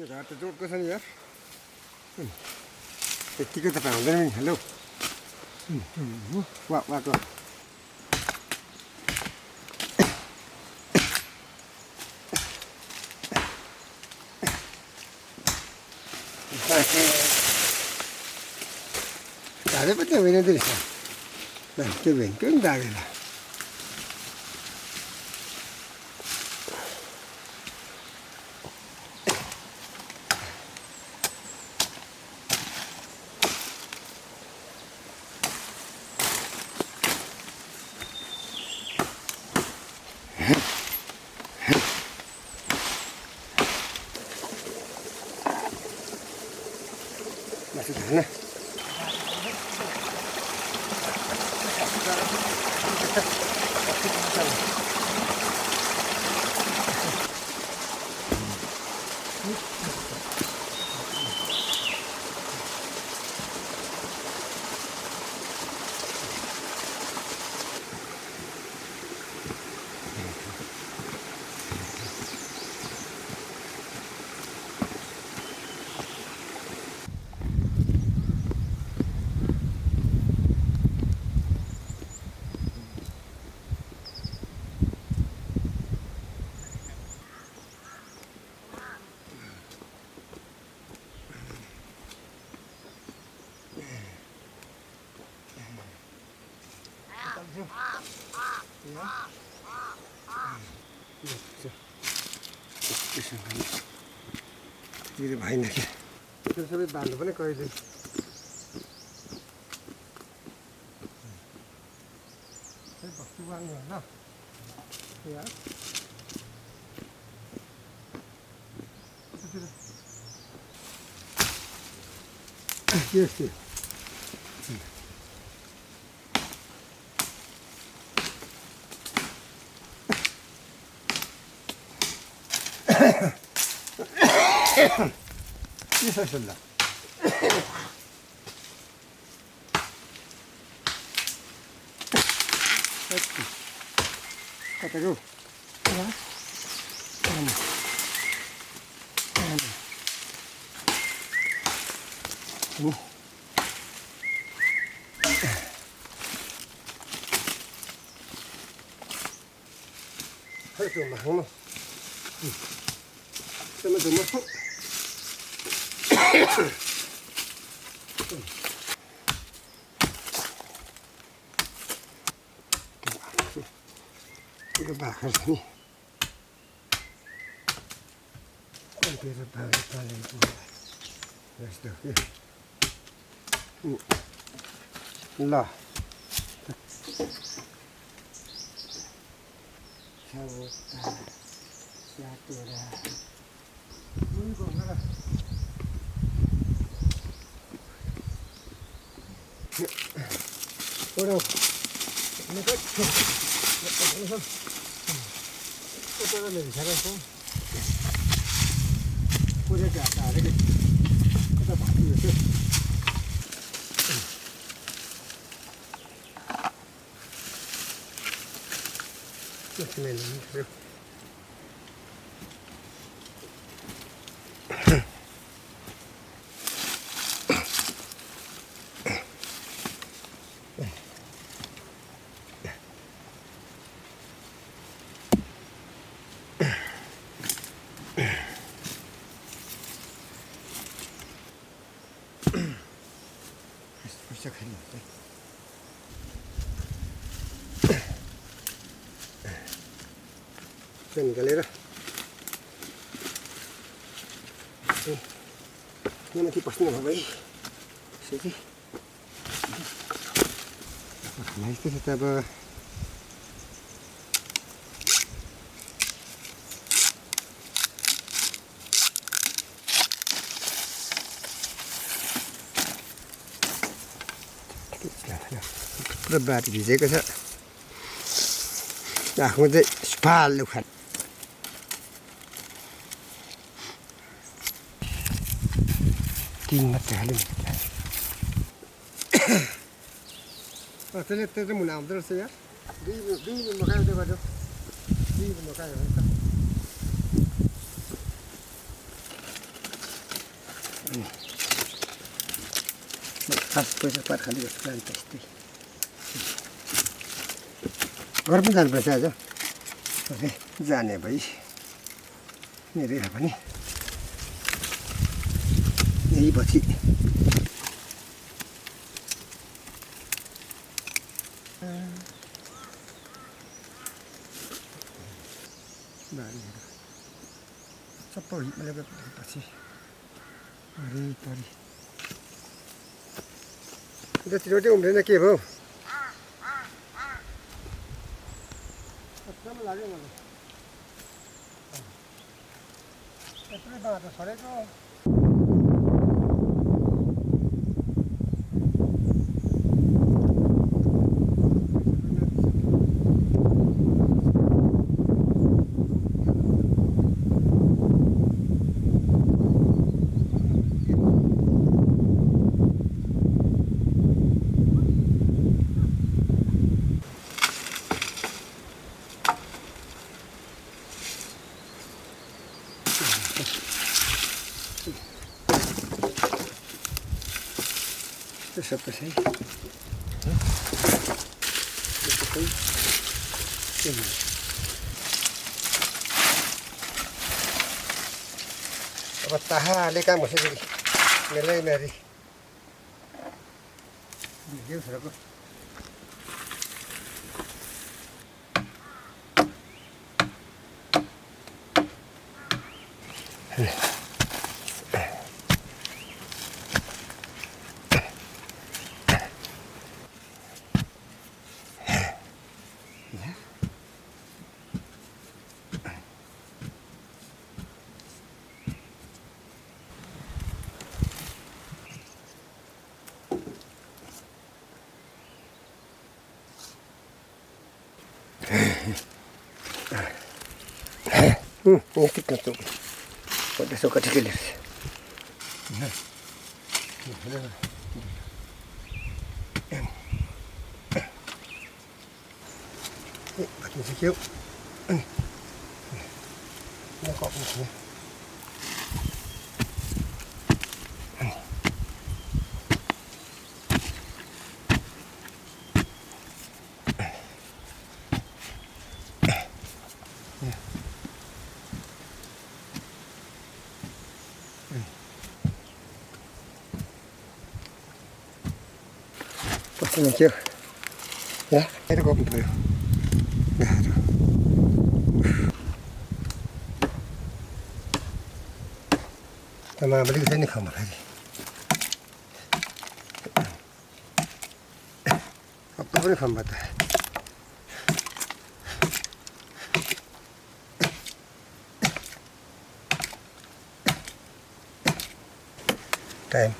रात जोड कसरी यार यतिकै त हुँदैन नि हेलो वा वाको झाडे पनि होइन रहेछ त्यो भेन्कै पनि दागेर masuk sana. Jadi bahaya lagi. Itu sampai bantu mana kau itu? Saya bakti uangnya, nah, ya. Yes, yes. Bisa sudah. Kata gue, ya, ini, harus mahal, sama mahal. Udah bakar sini. Hampir balik itu. Wes dah ya. Lah. Satu dah. Ini kok enggak. Ora. Ini kok. Kita dah lihat kan. Udah gak ada lagi. Kita pakai itu. Macam ni. 시작하는 거지. Ven, galera. Yan ang kipas na babay. Sige. Nice to sa taba. Putra berarti bisa ke sa. Nah, aku nanti sepal lu kan. 3 मात्रै हाल्यो नि त्यसले त्यो चाहिँ मुना आउँदो रहेछ यार दुई मकायो त्यो बाटो दुई मकायो भने त खास पैसा पार खाने जस्तो प्लान त्यस्तै घर पनि जानुपर्छ आज जाने भइ मेरो पनि यही पछि सबै मैले पछि वरिपरि जति रोटी उम्रेन के भयो लाग्यो मलाई यत्रो बाटो सरेको Eso pues ahí. अब ताहा हाले काम हुन्छ फेरि मेलै मेरी भिडियो छोराको ngikit na ito. Pwede sa katikilis. Ba't mo si Kiyo? Nakop mo siya. Thank you. Ya, itu kok betul. Nah, aduh. Sama beli sini kamar lagi. Apa boleh kamar dah? Time.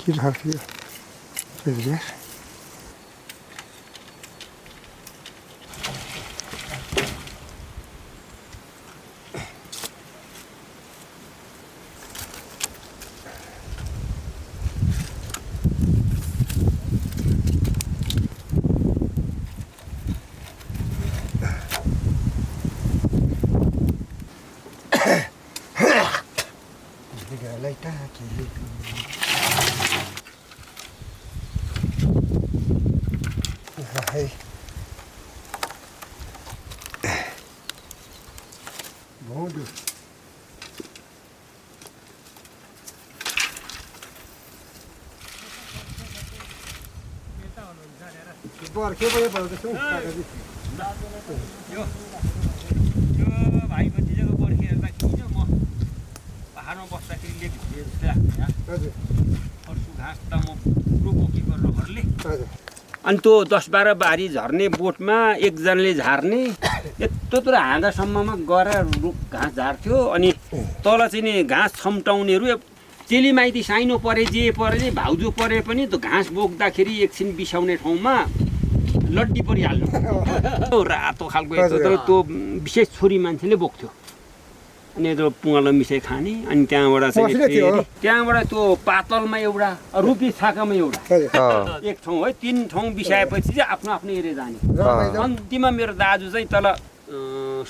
Hier gaat hier. Even weg. Hey. Bon Dieu. Bora, que eu vou levar o पाहाडमा बस्दाखेरि लेख्ने जस्तै लाग्छ हजुर फर्सु घाँस त म रोपोकी गरेर हरले हजुर अनि त्यो 10-12 बारी झर्ने बोटमा एकजनाले झार्ने यत्रो हाँगासम्ममा गएर घाँस झार्थ्यो अनि तल चाहिँ नि घाँस छम्टाउनेहरू चेलीमाइती साइनो परे जे परे नि भाउजू परे पनि त्यो घाँस बोक्दाखेरि एकछिन बिसाउने ठाउँमा लड्डी परिहाल्नु रातो खालको यत्रो त्यो विशेष छोरी मान्छेले बोक्थ्यो अनि यत्रो पुँगालो मिसाइ खाने अनि त्यहाँबाट चाहिँ त्यहाँबाट त्यो पातलमा एउटा रुपी छाकामा एउटा एक ठाउँ है 3 ठाउँ बिसाएपछि चाहिँ आफ्नो आफ्नो एरिया जाने अन्तिममा मेरो दाजु चाहिँ तल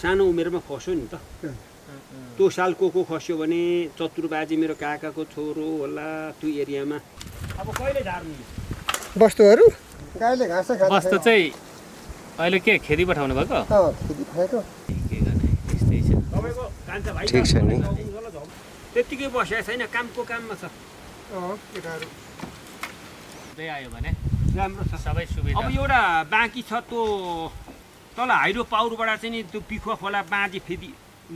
सानो उमेरमा खस्यो नि त त्यो साल को खस्यो भने चतुरबाजी मेरो काकाको छोरो होला त्यो एरियामा अब कहिले झार्नु बस्तुहरू गाईले घाँस खान्छ बस्तु चाहिँ अहिले के खेती पठाउनु भएको खेती खाएको त्यस्तै छ तपाईँको कान्छा भाइ ठिक छ नि त्यत्तिकै बसेको छैन कामको काममा छ केटाहरू हुँदै आयो भने राम्रो छ सबै सुविधा अब एउटा बाँकी छ त्यो तल हाइड्रो पावरबाट चाहिँ नि त्यो पिखुवा खोला बाँझे फेरि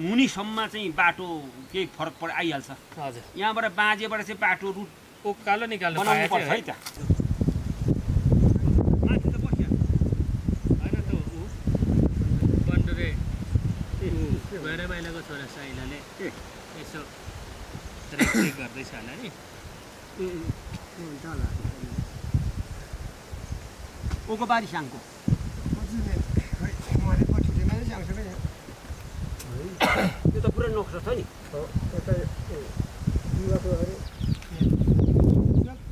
मुनिसम्म चाहिँ बाटो केही फरक आइहाल्छ हजुर यहाँबाट बाँझेबाट चाहिँ बाटो रुट उकालो निकाल्नु बनाउनु पाएछ पर्छ है त माथि त बस्यो होइन त्यो बन्डरे गएर महिलाको छोरा साइलाले यसो ट्रेक गर्दैछ होला नि ओको बारी साङको त्यो त पुरा नक्सा छ नि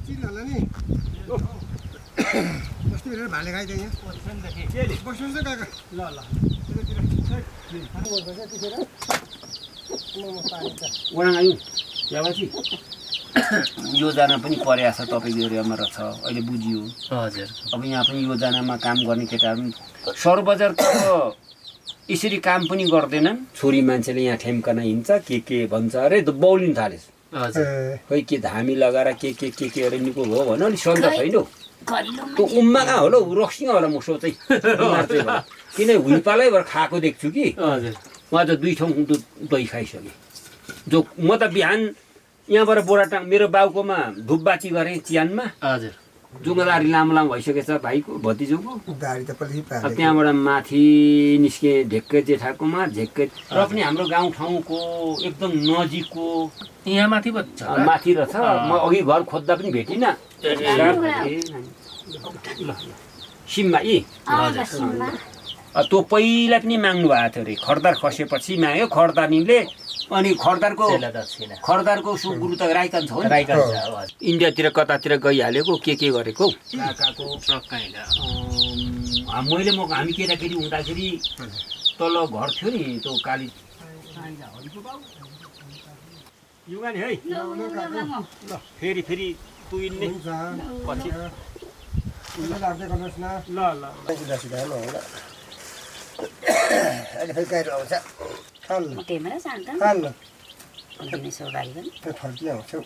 चिन्हला नि अस्ति बेला भाले खाइदियो यहाँ बस्नुहोस् न काका ल ल वडाङ आयौँ याबाजी योजना पनि परेको छ तपाईँको एरियामा रहेछ अहिले बुझियो हजुर अब यहाँ पनि योजनामा काम गर्ने केटाहरू सहर बजारको यसरी काम पनि गर्दैनन् छोरी मान्छेले यहाँ ठेम्कन हिँड्छ के भन्छ अरे बौलिन थालेछ हजुर खै के धामी लगाएर के अरे निको हो भन अलिक सन्त छैन हौ त्यो उम्मा कहाँ होला हौ रक्सिङ होला म सोचै किन हुइपालै भएर खाएको देख्छु कि हजुर उहाँ त 2 ठाउँ दही खाइसकेँ जो म त बिहान यहाँबाट बोराटाङ मेरो बाउकोमा धुपबाती गरेँ चिहानमा हजुर जुङ्गादारी लामो भइसकेछ भाइको भतिजोको दारी त पछि अब त्यहाँबाट माथि निस्केँ ढेक्के जेठाकोमा झेक्के र पनि हाम्रो गाउँठाउँको एकदम नजिकको यहाँ माथि पो छ माथि रहेछ म अघि घर खोज्दा पनि भेटिनँ सिम्मा यी त्यो पहिला पनि माग्नु भएको थियो अरे खरदार खसेपछि माग्यो खरदानीले अनि खरदारको सुगुरु त राइकन छ नि इन्डियातिर कतातिर गइहालेको के गरेको काकाको मैले हामी केटाकेटी हुँदाखेरि तल घर थियो नि त्यो काली युगा नि है ल फेरि तुइन्ने पछि लाग्दै गर्नुहोस् न ल अहिले फेरि गाईहरू आउँछ खाल्नु त्यही भएर शान्त खाल्नु दिने सौबारी पनि फर्की आउँछौ